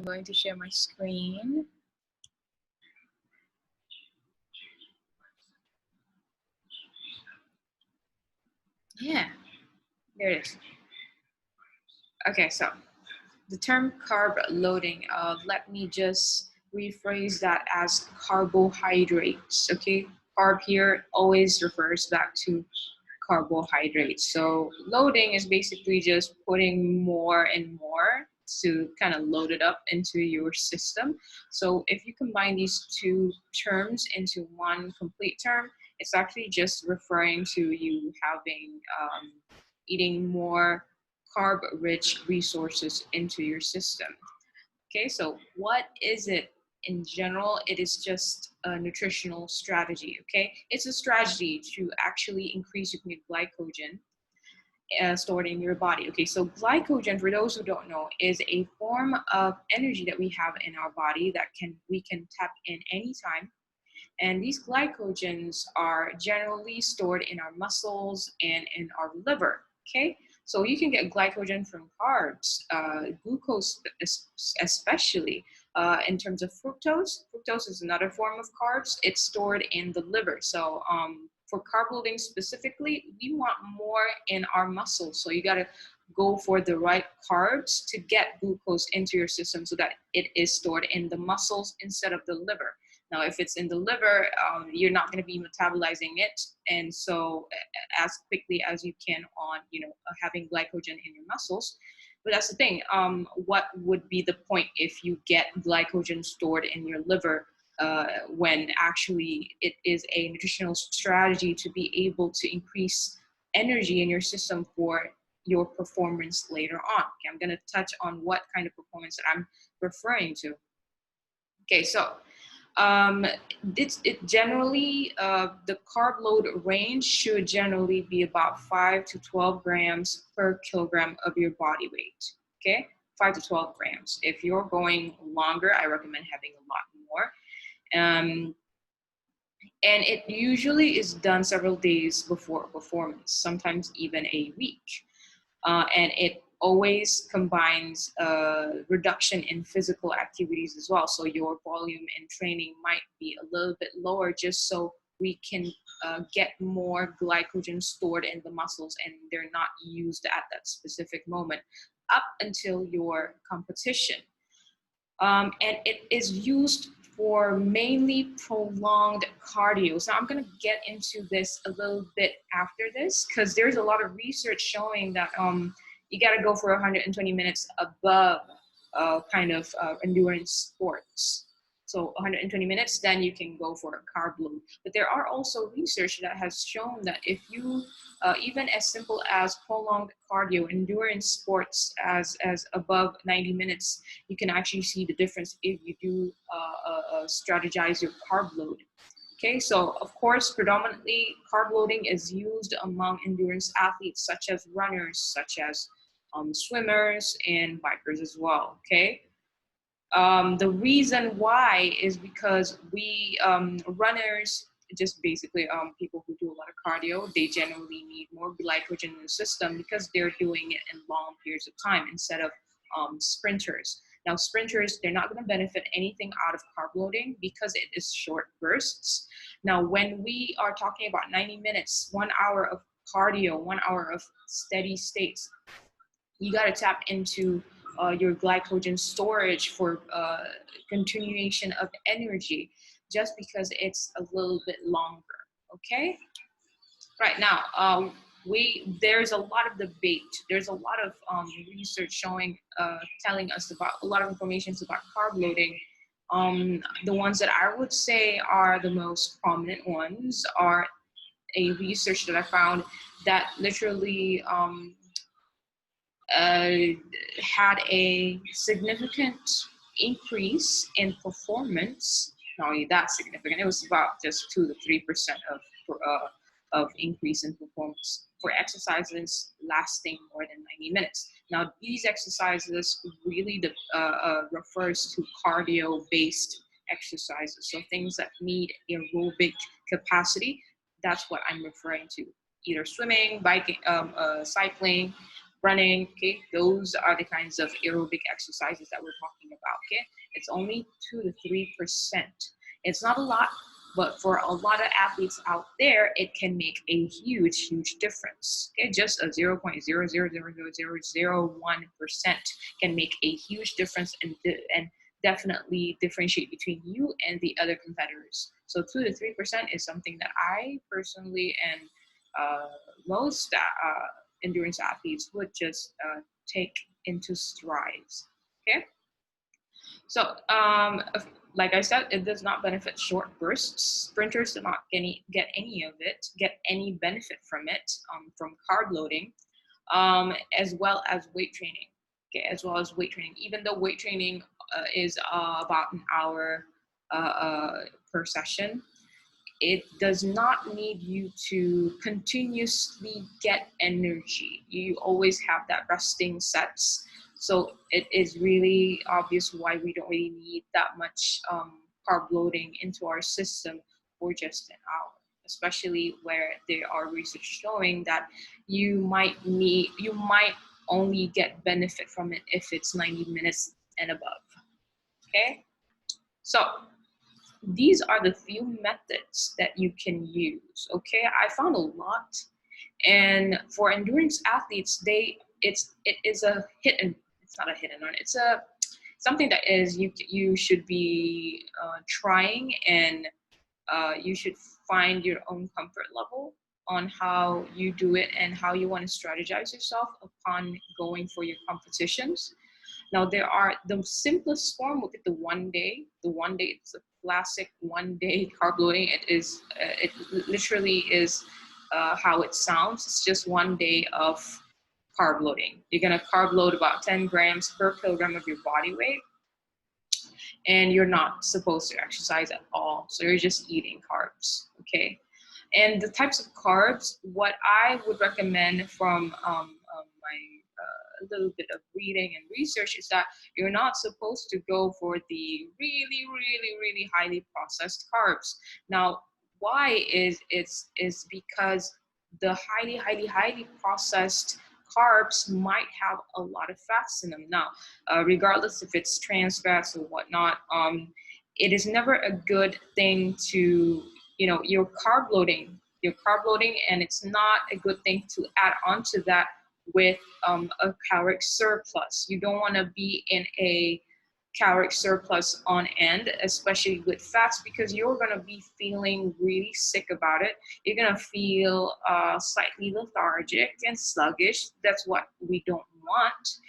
going to share my screen. Yeah, there it is. Okay, so the term carb loading, let me just rephrase that as carbohydrates, okay? Carb here always refers back to carbohydrates. So loading is basically just putting more and more to kind of load it up into your system. So if you combine these two terms into one complete term, it's actually just referring to you having eating more carb-rich resources into your system. Okay, so what is it in general? It is just a nutritional strategy, okay? It's a strategy to actually increase your glycogen stored in your body. Okay, so glycogen, for those who don't know, is a form of energy that we have in our body that we can tap in anytime. And these glycogens are generally stored in our muscles and in our liver. Okay, so you can get glycogen from carbs, glucose especially. In terms of fructose, fructose is another form of carbs. It's stored in the liver. So for carb loading specifically, we want more in our muscles. So you got to go for the right carbs to get glucose into your system so that it is stored in the muscles instead of the liver. Now, if it's in the liver, you're not going to be metabolizing it, and so as quickly as you can on, having glycogen in your muscles. But that's the thing. What would be the point if you get glycogen stored in your liver when actually it is a nutritional strategy to be able to increase energy in your system for your performance later on? Okay, I'm going to touch on what kind of performance that I'm referring to. Okay, so it generally, the carb load range should generally be about 5 to 12 grams per kilogram of your body weight. Okay, 5 to 12 grams. If you're going longer, I recommend having a lot more. And it usually is done several days before performance, sometimes even a week. And it always combines reduction in physical activities as well. So your volume in training might be a little bit lower just so we can get more glycogen stored in the muscles and they're not used at that specific moment up until your competition. And it is used for mainly prolonged cardio. So I'm going to get into this a little bit after this because there's a lot of research showing that you got to go for 120 minutes above endurance sports. So 120 minutes, then you can go for a carb load. But there are also research that has shown that if you, even as simple as prolonged cardio, endurance sports as above 90 minutes, you can actually see the difference if you do strategize your carb load. Okay, so of course, predominantly carb loading is used among endurance athletes such as runners, such as swimmers and bikers as well. Okay. The reason why is because we runners, just basically people who do a lot of cardio, they generally need more glycogen in the system because they're doing it in long periods of time instead of sprinters. Now, sprinters, they're not going to benefit anything out of carb loading because it is short bursts. Now, when we are talking about 90 minutes, 1 hour of cardio, 1 hour of steady states, you got to tap into your glycogen storage for continuation of energy just because it's a little bit longer. Okay, right now there's a lot of debate, there's a lot of research showing telling us about a lot of information about carb loading. The ones that I would say are the most prominent ones are a research that I found that literally had a significant increase in performance. Not only that significant, it was about just 2 to 3% of increase in performance for exercises lasting more than 90 minutes. Now, these exercises really refers to cardio-based exercises, so things that need aerobic capacity. That's what I'm referring to. Either swimming, biking, cycling, running. Okay, those are the kinds of aerobic exercises that we're talking about. Okay, it's only 2 to 3%. It's not a lot, but for a lot of athletes out there, it can make a huge difference. Okay, just a 0.0000001% can make a huge difference and definitely differentiate between you and the other competitors. So 2 to 3% is something that I personally and uh, most endurance athletes would just take into strides. Okay, so like I said, it does not benefit short bursts. Sprinters do not get any of it, get any benefit from it, from carb loading, as well as weight training. Okay, as well as weight training. Even though weight training is about an hour per session, it does not need you to continuously get energy. You always have that resting sets. So it is really obvious why we don't really need that much carb loading into our system for just an hour, especially where there are research showing that you might only get benefit from it if it's 90 minutes and above. Okay, so these are the few methods that you can use. Okay, I found a lot, and for endurance athletes, it is a hit and it's not a hit and run. It's a something that is you should be trying, and you should find your own comfort level on how you do it and how you want to strategize yourself upon going for your competitions. Now there are the simplest form. Look at the 1 day. The 1 day, it's a classic 1 day carb loading. It literally is how it sounds. It's just 1 day of carb loading. You're gonna carb load about 10 grams per kilogram of your body weight, and you're not supposed to exercise at all. So you're just eating carbs. Okay. And the types of carbs, what I would recommend from my a little bit of reading and research, is that you're not supposed to go for the really highly processed carbs. Now, why is because the highly processed carbs might have a lot of fats in them. Now, regardless if it's trans fats or whatnot, it is never a good thing to, you're carb loading, and it's not a good thing to add on to that with a caloric surplus. You don't want to be in a caloric surplus on end, especially with fats, because you're going to be feeling really sick about it. You're going to feel slightly lethargic and sluggish. That's what we don't want.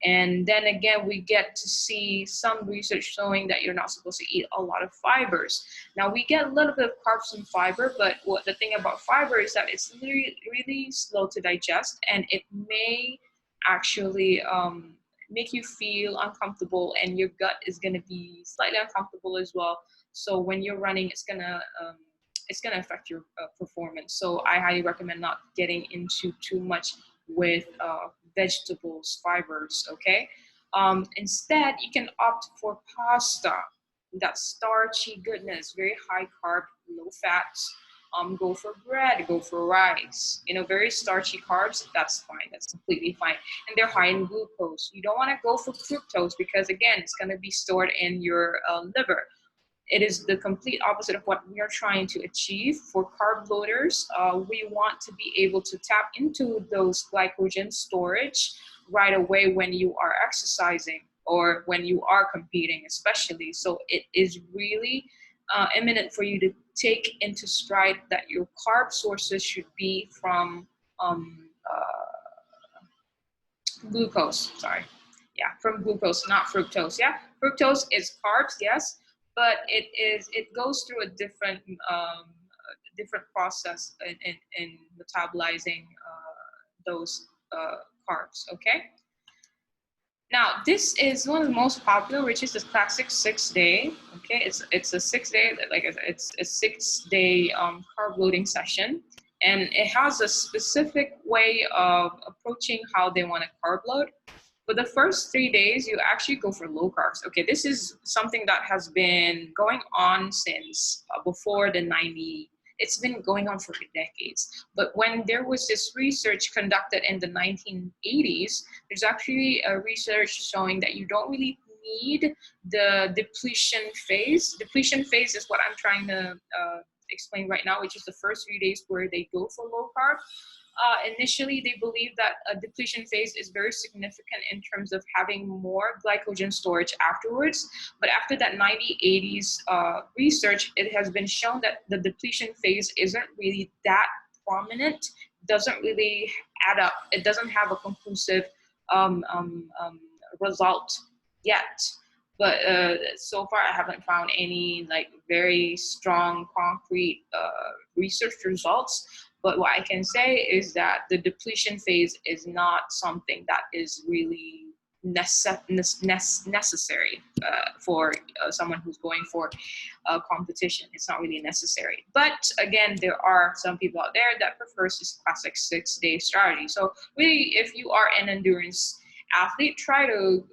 And then again, we get to see some research showing that you're not supposed to eat a lot of fibers. Now, we get a little bit of carbs and fiber, but what the thing about fiber is that it's really slow to digest, and it may actually make you feel uncomfortable, and your gut is going to be slightly uncomfortable as well. So when you're running, it's gonna affect your performance. So I highly recommend not getting into too much with vegetables, fibers. Okay, instead you can opt for pasta. That starchy goodness, very high carb, low fats. Go for bread, go for rice. Very starchy carbs, that's fine. That's completely fine. And they're high in glucose. You don't want to go for fructose because, again, it's going to be stored in your liver. It is the complete opposite of what we are trying to achieve. For carb loaders, we want to be able to tap into those glycogen storage right away when you are exercising or when you are competing, especially. So it is really imminent for you to take into stride that your carb sources should be from glucose. Yeah, from glucose, not fructose. Yeah, fructose is carbs, yes, but it goes through a different process in metabolizing those carbs. Okay. Now, this is one of the most popular, which is the classic 6 day. Okay, it's a 6 day, like it's a 6 day carb loading session, and it has a specific way of approaching how they want to carb load. For the first 3 days, you actually go for low carbs. Okay, this is something that has been going on since before the It's been going on for decades. But when there was this research conducted in the 1980s, there's actually a research showing that you don't really need the depletion phase. Depletion phase is what I'm trying to explain right now, which is the first few days where they go for low carb. Initially, they believe that a depletion phase is very significant in terms of having more glycogen storage afterwards. But after that 1980s research, it has been shown that the depletion phase isn't really that prominent, doesn't really add up. It doesn't have a conclusive um, um, um, result yet. But so far, I haven't found any like very strong, concrete research results. But what I can say is that the depletion phase is not something that is really necessary for someone who's going for a competition. It's not really necessary. But again, there are some people out there that prefers this classic 6-day strategy. So really, if you are an endurance athlete, try to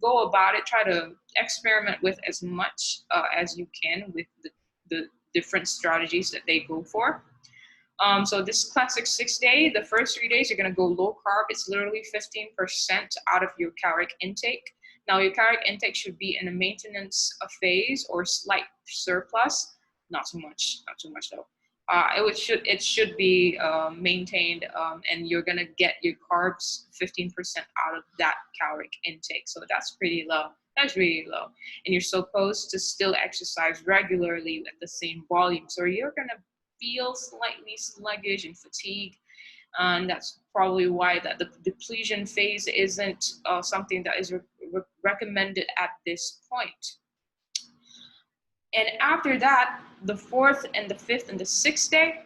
go about it, try to experiment with as much as you can with the different strategies that they go for. So this classic 6-day, the first 3 days, you're going to go low carb. It's literally 15% out of your caloric intake. Now, your caloric intake should be in a maintenance phase or slight surplus. Not too much though. It should be maintained, and you're gonna get your carbs 15% out of that caloric intake. So that's pretty low. That's really low, and you're supposed to still exercise regularly at the same volume. So you're gonna feel slightly sluggish and fatigued, and that's probably why that the depletion phase isn't something that is recommended at this point. And after that, the 4th and the 5th and the 6th day,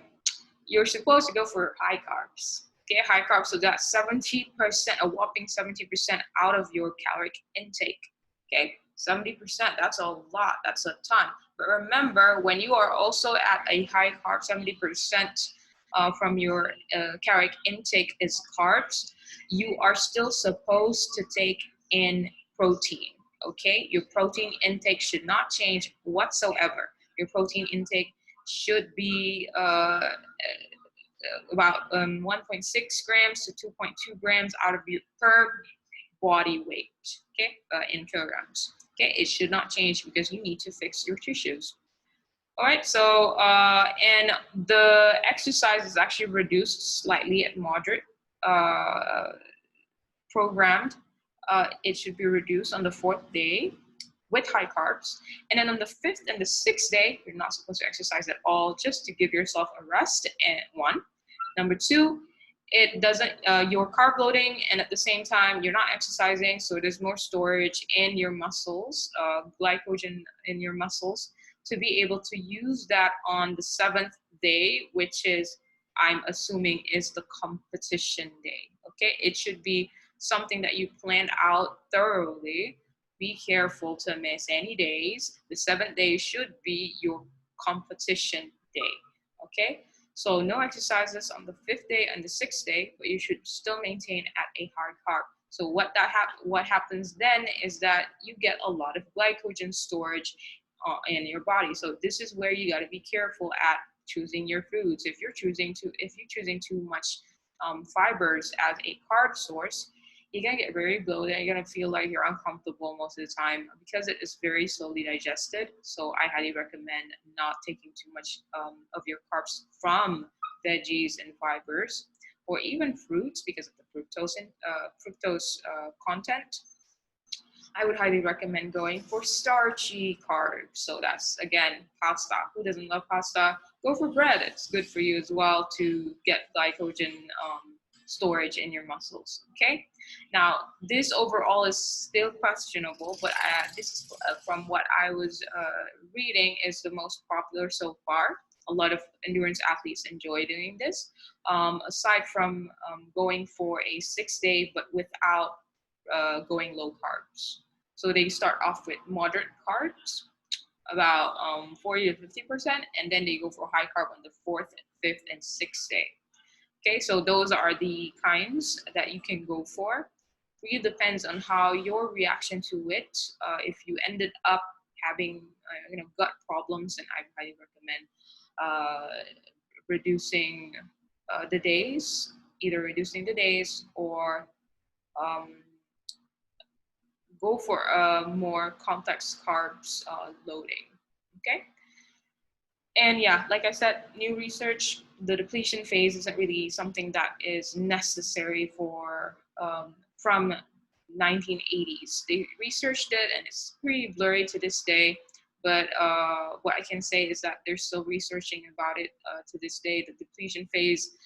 you're supposed to go for high carbs. Okay, high carbs, so that's 70%, a whopping 70% out of your caloric intake. Okay, 70%, that's a lot, that's a ton. But remember, when you are also at a high carb, 70% from your caloric intake is carbs, you are still supposed to take in protein. Okay, your protein intake should not change whatsoever. Your protein intake should be about 1.6 grams to 2.2 grams out of your per body weight, okay, in kilograms. Okay, it should not change because you need to fix your tissues. All right, so and the exercise is actually reduced slightly at moderate programmed. It should be reduced on the 4th day with high carbs. And then on the 5th and the 6th day, you're not supposed to exercise at all, just to give yourself a rest, and one. Number 2, it doesn't, you're carb loading, and at the same time, you're not exercising, so there's more storage in your muscles, glycogen in your muscles, to be able to use that on the 7th day, which is, I'm assuming, is the competition day. Okay, it should be something that you planned out thoroughly. Be careful to miss any days. The 7th day should be your competition day. Okay, so no exercises on the 5th day and the 6th day, but you should still maintain at a hard carb. So what happens then is that you get a lot of glycogen storage in your body. So this is where you got to be careful at choosing your foods. If you're choosing too much fibers as a carb source, you're gonna get very bloated. You're gonna feel like you're uncomfortable most of the time because it is very slowly digested. So I highly recommend not taking too much of your carbs from veggies and fibers, or even fruits because of the fructose content. I would highly recommend going for starchy carbs. So that's, again, pasta. Who doesn't love pasta? Go for bread. It's good for you as well to get glycogen storage in your muscles. Okay. Now, this overall is still questionable, but this is from what I was reading is the most popular so far. A lot of endurance athletes enjoy doing this. Aside from going for a 6-day, but without going low carbs. So they start off with moderate carbs, about 40 to 50%, and then they go for high carb on the 4th, 5th, and 6th day. Okay, so those are the kinds that you can go for. It really depends on how your reaction to it. If you ended up having gut problems, then I highly recommend uh, reducing the days, either reducing the days or um, go for a more complex carbs loading. Okay. And yeah, like I said, new research, the depletion phase isn't really something that is necessary for from 1980s. They researched it, and it's pretty blurry to this day. But what I can say is that they're still researching about it to this day. The depletion phase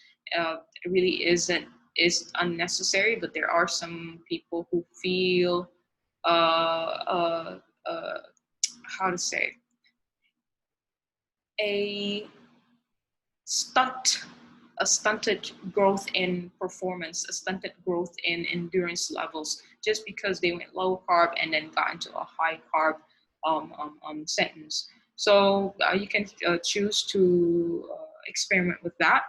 really is unnecessary, but there are some people who feel uh, uh, uh, how to say a stunt a stunted growth in performance, a stunted growth in endurance levels, just because they went low carb and then got into a high carb sentence. So you can choose to experiment with that.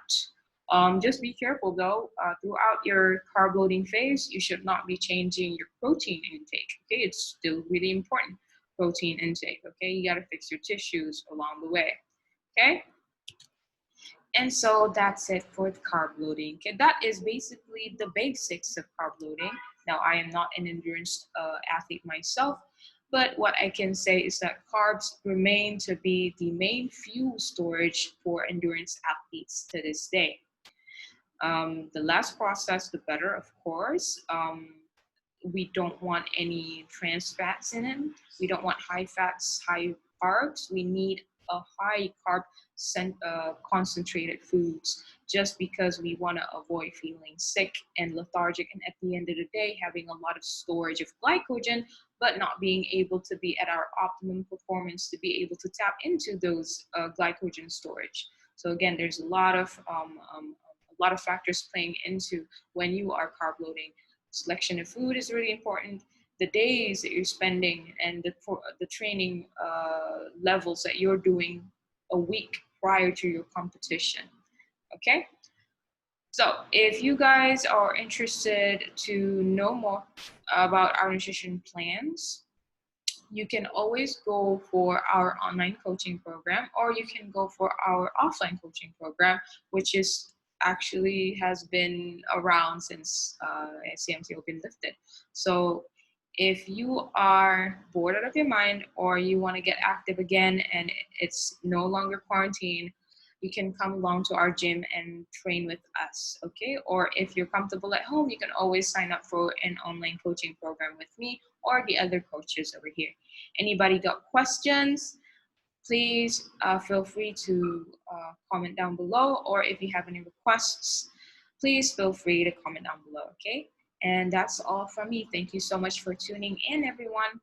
Just be careful though. Throughout your carb loading phase, you should not be changing your protein intake. Okay, it's still really important protein intake. Okay, you got to fix your tissues along the way. Okay. And so that's it for the carb loading. Okay, that is basically the basics of carb loading. Now, I am not an endurance athlete myself, but what I can say is that carbs remain to be the main fuel storage for endurance athletes to this day. The less processed, the better, of course. We don't want any trans fats in it. We don't want high fats, high carbs. We need a high carb concentrated foods just because we want to avoid feeling sick and lethargic, and at the end of the day having a lot of storage of glycogen but not being able to be at our optimum performance to be able to tap into those glycogen storage. So again, there's a lot of factors playing into when you are carb loading. Selection of food is really important. The days that you're spending and the training levels that you're doing a week prior to your competition. Okay. So if you guys are interested to know more about our nutrition plans, you can always go for our online coaching program, or you can go for our offline coaching program, which is actually has been around since CMCO been lifted. So if you are bored out of your mind or you want to get active again and it's no longer quarantine, you can come along to our gym and train with us, okay? Or if you're comfortable at home, you can always sign up for an online coaching program with me or the other coaches over here. Anybody got questions? Please feel free to comment down below, or if you have any requests, please feel free to comment down below, okay? And that's all from me. Thank you so much for tuning in, everyone.